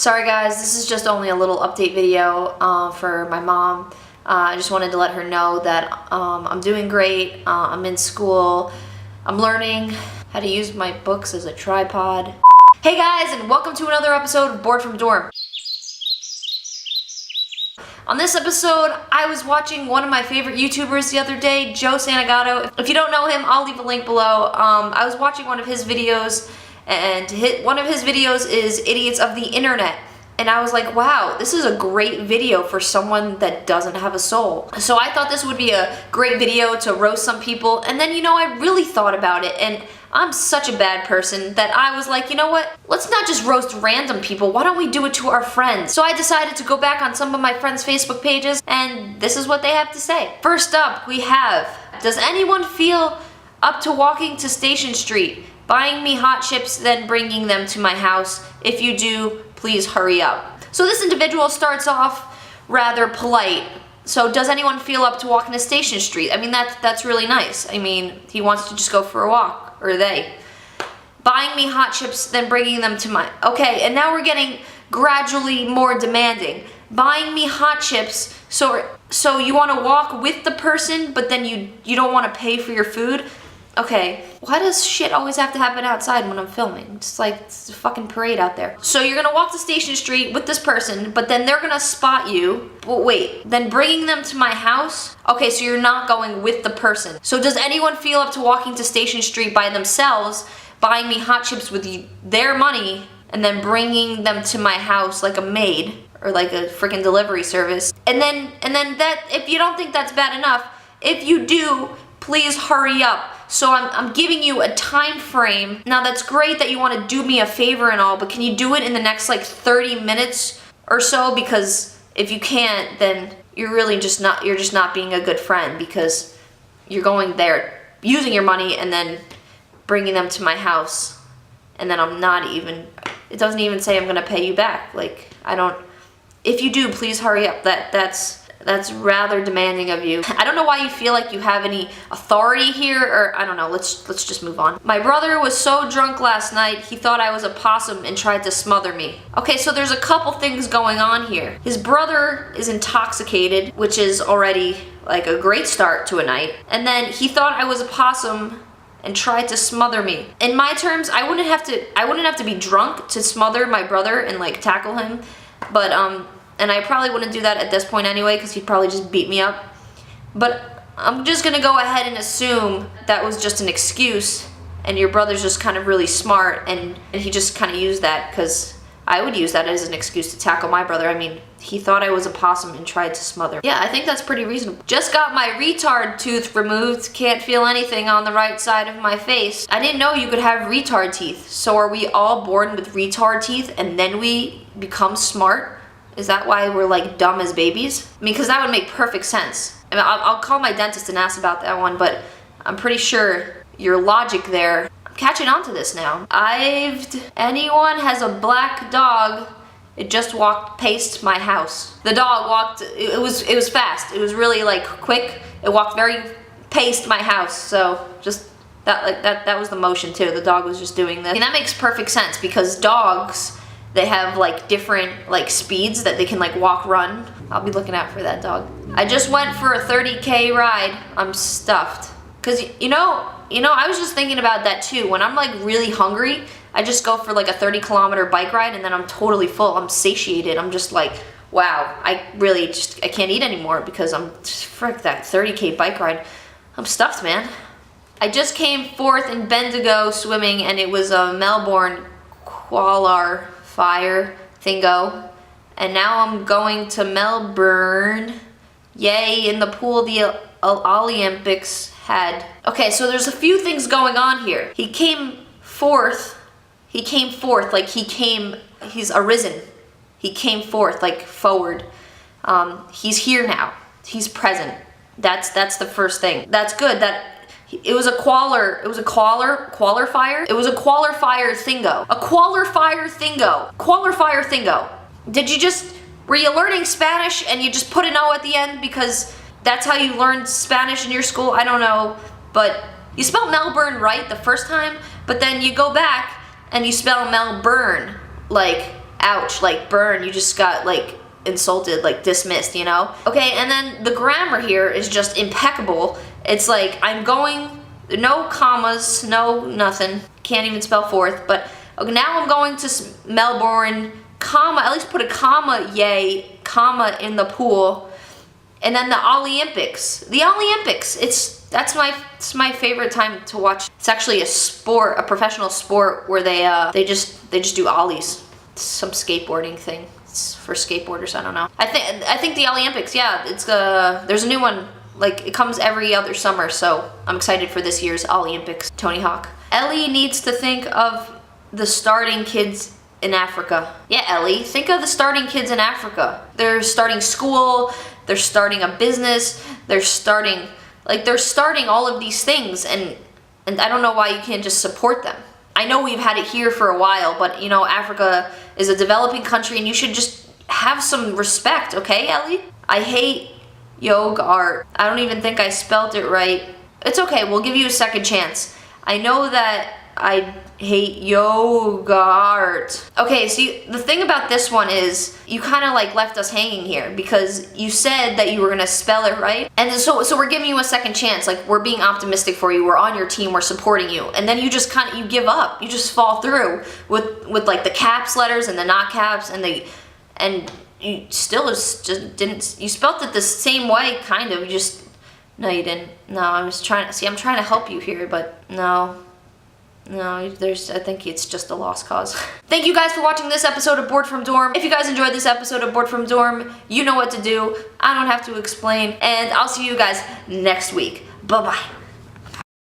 Sorry guys, this is just only a little update video for my mom. I just wanted to let her know that I'm doing great, I'm in school, I'm learning how to use my books as a tripod. Hey guys, and welcome to another episode of Bored from Dorm. On this episode, I was watching one of my favorite YouTubers the other day, Joe Santagato. If you don't know him, I'll leave a link below. I was watching one of his videos, and one of his videos is Idiots of the Internet. And I was like, wow, this is a great video for someone that doesn't have a soul. So I thought this would be a great video to roast some people. And then, I really thought about it, and I'm such a bad person that I was like, you know what? Let's not just roast random people. Why don't we do it to our friends? So I decided to go back on some of my friends' Facebook pages, and this is what they have to say. First up, we have, does anyone feel up to walking to Station Street, buying me hot chips, then bringing them to my house? If you do, please hurry up. So this individual starts off rather polite. So does anyone feel up to walking to Station Street? I mean, that's really nice. I mean, he wants to just go for a walk. Or they. Buying me hot chips, then bringing them to my... Okay, and now we're getting gradually more demanding. Buying me hot chips, so you want to walk with the person, but then you don't want to pay for your food? Okay, why does shit always have to happen outside when I'm filming? It's like, it's a fucking parade out there. So you're gonna walk to Station Street with this person, but then they're gonna spot you. But wait, then bringing them to my house? Okay, so you're not going with the person. So does anyone feel up to walking to Station Street by themselves, buying me hot chips with their money, and then bringing them to my house like a maid, or like a freaking delivery service? And then that, if you don't think that's bad enough, if you do, please hurry up. So I'm giving you a time frame. Now that's great that you want to do me a favor and all, but can you do it in the next like 30 minutes or so? Because if you can't, then you're really just not being a good friend, because you're going there, using your money, and then bringing them to my house, and then it doesn't even say I'm gonna pay you back. Like, if you do, please hurry up. That's rather demanding of you. I don't know why you feel like you have any authority here, or I don't know, let's just move on. My brother was so drunk last night, he thought I was a possum and tried to smother me. Okay, so there's a couple things going on here. His brother is intoxicated, which is already like a great start to a night. And then he thought I was a possum and tried to smother me. In my terms, I wouldn't have to be drunk to smother my brother and like tackle him, but and I probably wouldn't do that at this point anyway, because he'd probably just beat me up. But I'm just gonna go ahead and assume that was just an excuse, and your brother's just kind of really smart, and he just kind of used that, because I would use that as an excuse to tackle my brother. I mean, he thought I was a possum and tried to smother. Yeah, I think that's pretty reasonable. Just got my retard tooth removed. Can't feel anything on the right side of my face. I didn't know you could have retard teeth. So are we all born with retard teeth and then we become smart? Is that why we're like dumb as babies? I mean, because that would make perfect sense. I mean, I'll call my dentist and ask about that one, but I'm pretty sure your logic there, I'm catching on to this now. Anyone has a black dog, it just walked past my house. The dog walked, it was fast. It was really like quick. It walked very past my house. So just that was the motion too. The dog was just doing this. I mean, that makes perfect sense, because dogs, they have like different like speeds that they can like walk, run. I'll be looking out for that dog. I just went for a 30K ride. I'm stuffed. Cause I was just thinking about that too. When I'm like really hungry, I just go for like a 30-kilometer bike ride, and then I'm totally full. I'm satiated. I'm just like, wow, I can't eat anymore, because frick that 30K bike ride. I'm stuffed, man. I just came fourth in Bendigo swimming, and it was a Melbourne qualifier thingo, and now I'm going to Melbourne. Yay, in the pool the Olympics had. Okay, so there's a few things going on here. He came fourth, like he's arisen. He came forth, like forward. He's here now. He's present. That's the first thing. That's good. It was a qualifier. It was a qualifier thingo. A qualifier thingo. Were you learning Spanish and you just put an O at the end because that's how you learned Spanish in your school? I don't know, but you spelled Melbourne right the first time, but then you go back and you spell Melbourne like ouch, like burn, you just got like insulted, like dismissed, you know? Okay, and then the grammar here is just impeccable. It's like, I'm going, no commas, no nothing, can't even spell fourth, but okay, now I'm going to Melbourne, comma, at least put a comma, yay, comma in the pool, and then the Olympics. The Olympics, it's my favorite time to watch. It's actually a sport, a professional sport where they just do ollies. It's some skateboarding thing. It's for skateboarders, I don't know. I think the Olympics, yeah, it's there's a new one, like it comes every other summer, so I'm excited for this year's Olympics. Tony Hawk. Ellie needs to think of the starting kids in Africa. Yeah, Ellie, think of the starting kids in Africa. They're starting school, they're starting a business, they're starting all of these things, and I don't know why you can't just support them. I know we've had it here for a while, but you know, Africa is a developing country and you should just have some respect, okay, Ellie? I hate yoga art. I don't even think I spelt it right. It's okay, we'll give you a second chance. I know that I hate yoga art. Okay, see, the thing about this one is you kind of like left us hanging here because you said that you were gonna spell it right. And so we're giving you a second chance. Like, we're being optimistic for you. We're on your team. We're supporting you. And then you just you give up. You just fall through with like the caps letters and the not caps and you still just didn't, you spelt it the same way, kind of. No, you didn't. No, I'm trying to help you here, but no. No, I think it's just a lost cause. Thank you guys for watching this episode of Bored from Dorm. If you guys enjoyed this episode of Bored from Dorm, you know what to do. I don't have to explain. And I'll see you guys next week. Bye-bye.